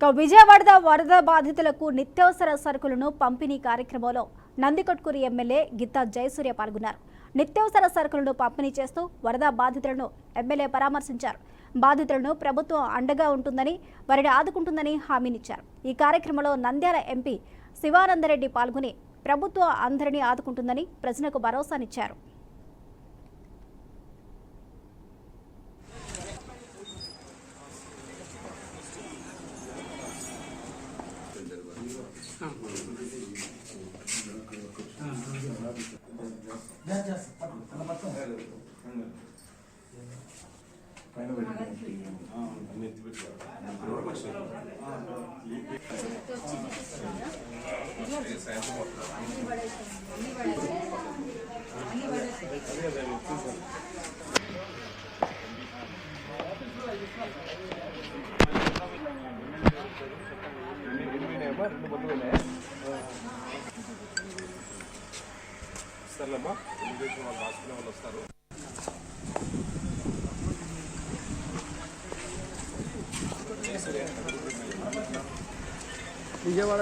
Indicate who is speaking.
Speaker 1: విజయవాడ వరద బాధితులకు నిత్యావసర సరుకులను పంపిణీ కార్యక్రమంలో నందికొట్కూరు ఎమ్మెల్యే గిత్తా జయసూర్య పాల్గొన్నారు. నిత్యావసర సరుకులను పంపిణీ చేస్తూ వరద బాధితులను ఎమ్మెల్యే పరామర్శించారు. బాధితులను ప్రభుత్వం అండగా ఉంటుందని, వారిని ఆదుకుంటుందని హామీనిచ్చారు. ఈ కార్యక్రమంలో నంద్యాల ఎంపీ శివానందరెడ్డి పాల్గొని ప్రభుత్వం అందరినీ ఆదుకుంటుందని ప్రజలకు భరోసానిచ్చారు.
Speaker 2: విజయవాడ